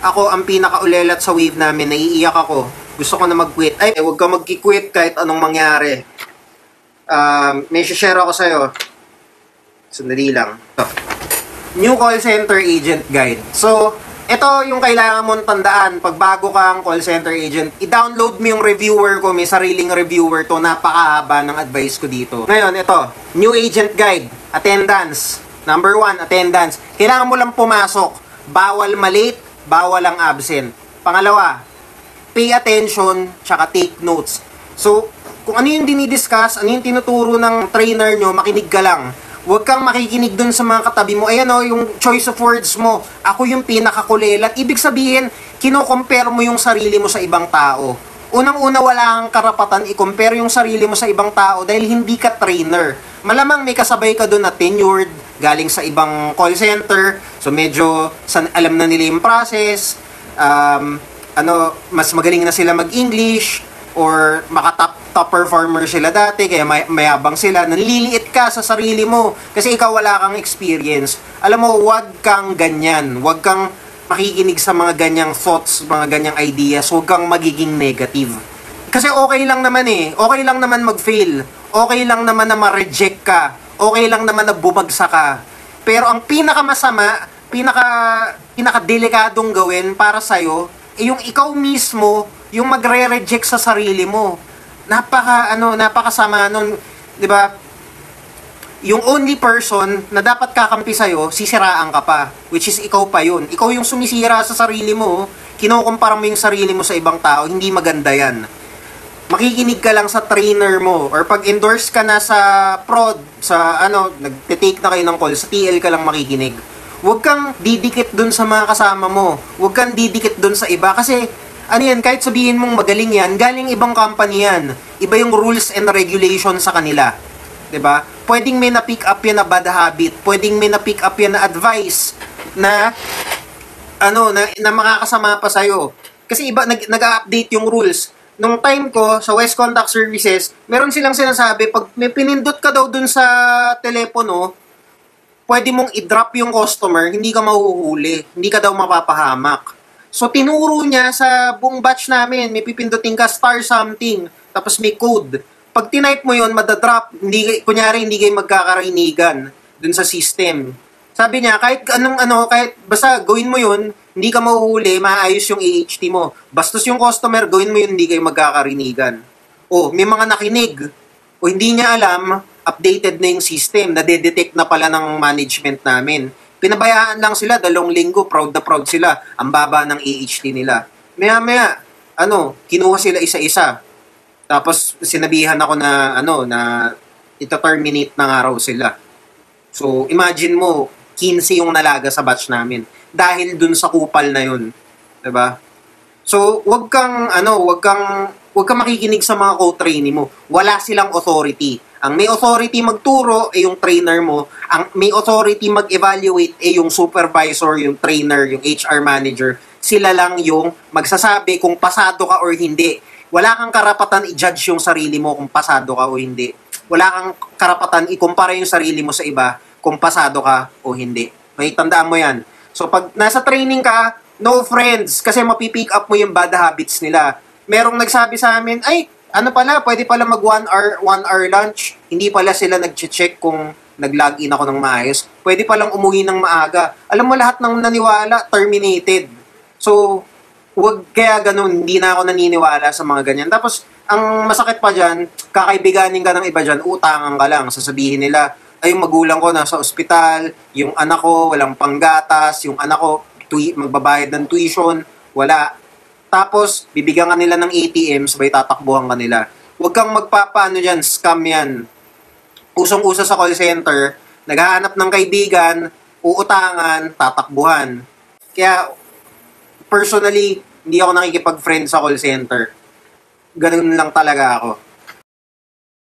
Ako ang pinakaulelat sa wave namin, naiiyak ako. Gusto ko na mag-quit. Ay, huwag ka mag-quit kahit anong mangyari. May share ako sa'yo. Sandali lang. New call center agent guide. So, ito yung kailangan mong tandaan pag bago kang call center agent. I-download mo yung reviewer ko. May sariling reviewer to. Napakahaba ng advice ko dito. Ngayon, ito. New agent guide. Attendance. Number 1, attendance. Kailangan mo lang pumasok. Bawal malate, bawal ang absent. Pangalawa, pay attention, tsaka take notes. So, kung ano yung dinidiscuss, ano yung tinuturo ng trainer nyo, makinig ka lang. Huwag kang makikinig dun sa mga katabi mo. Ayan o, yung choice of words mo. Ako yung pinakakulelat. Ibig sabihin, kino-compare mo yung sarili mo sa ibang tao. Unang-una, wala kang karapatan i-compare yung sarili mo sa ibang tao dahil hindi ka trainer. Malamang may kasabay ka dun na tenured, galing sa ibang call center. So medyo alam na nila yung process. Mas magaling na sila mag-English or top performer sila dati, kaya mayabang sila. Nanliliit ka sa sarili mo kasi ikaw wala kang experience. Alam mo, wag kang ganyan. Wag kang makikinig sa mga ganyang thoughts, mga ganyang ideas. Wag kang magiging negative. Kasi okay lang naman Okay lang naman mag-fail. Okay lang naman na ma-reject ka. Okay lang naman na bumagsak ka. Pero ang pinakamasama, pinaka-delikadong gawin para sa'yo, yung ikaw mismo, yung magre-reject sa sarili mo. Napakasama nun, 'di ba? Yung only person na dapat kakampi sa'yo, sisiraan ka pa, which is ikaw pa yun. Ikaw yung sumisira sa sarili mo, kinukumpara mo yung sarili mo sa ibang tao, hindi maganda yan. Makikinig ka lang sa trainer mo, or pag endorse ka na sa prod, nagtitake na kayo ng call, sa TL ka lang makikinig. Huwag kang didikit dun sa mga kasama mo. Huwag kang didikit dun sa iba. Kasi, kahit sabihin mong magaling yan, galing ibang company yan. Iba yung rules and regulations sa kanila. 'Di ba? Pwedeng may na-pick up yan na bad habit. Pwedeng may na-pick up yan na advice na makakasama pa sa'yo. Kasi iba, nag-update yung rules. Nung time ko, sa West Contact Services, meron silang sinasabi, pag may pinindot ka daw dun sa telepono, pwede mong i-drop yung customer, hindi ka mahuhuli, hindi ka daw mapapahamak. So, tinuro niya sa buong batch namin, may pipindutin ka star something, tapos may code. Pag tinype mo yun, madadrop, kunyari hindi kayo magkakarinigan dun sa system. Sabi niya, kahit basta gawin mo yun, hindi ka mahuhuli, maayos yung AHT mo. Bastos yung customer, gawin mo yun, hindi kayo magkakarinigan. O, may mga nakinig, o hindi niya alam, updated na yung system, nadedetect na pala ng management namin. Pinabayaan lang sila, 2 linggo, proud na proud sila, ang baba ng AHT nila. Maya-maya, kinuha sila isa-isa. Tapos, sinabihan ako na ita-terminate na nga raw sila. So, imagine mo, 15 yung nalaga sa batch namin. Dahil dun sa kupal na yun. 'Di ba? So, wag kang makikinig sa mga co-trainee mo. Wala silang authority. Ang may authority magturo ay yung trainer mo. Ang may authority mag-evaluate ay yung supervisor, yung trainer, yung HR manager. Sila lang yung magsasabi kung pasado ka or hindi. Wala kang karapatan i-judge yung sarili mo kung pasado ka o hindi. Wala kang karapatan ikumpara yung sarili mo sa iba kung pasado ka o hindi. May tandaan mo yan. So, pag nasa training ka, no friends, kasi mapipick up mo yung bad habits nila. Merong nagsabi sa amin, pwede pala mag 1 hour lunch. Hindi pala sila nag-check kung nag-login ako ng maayos. Pwede palang umuwi ng maaga. Alam mo, lahat ng naniwala, terminated. So, kaya ganun, hindi na ako naniniwala sa mga ganyan. Tapos, ang masakit pa dyan, kakaibiganin ka ng iba dyan, utangan ka lang. Sasabihin nila, yung magulang ko nasa ospital, yung anak ko walang panggatas, yung anak ko magbabayad ng tuition, wala. Tapos, bibigyan ka nila ng ATM, sabay tatakbuhan ka nila. Huwag kang dyan, scam yan. Usong-uso sa call center, naghahanap ng kaibigan, uutangan, tatakbuhan. Kaya, personally, hindi ako nakikipag-friend sa call center. Ganun lang talaga ako.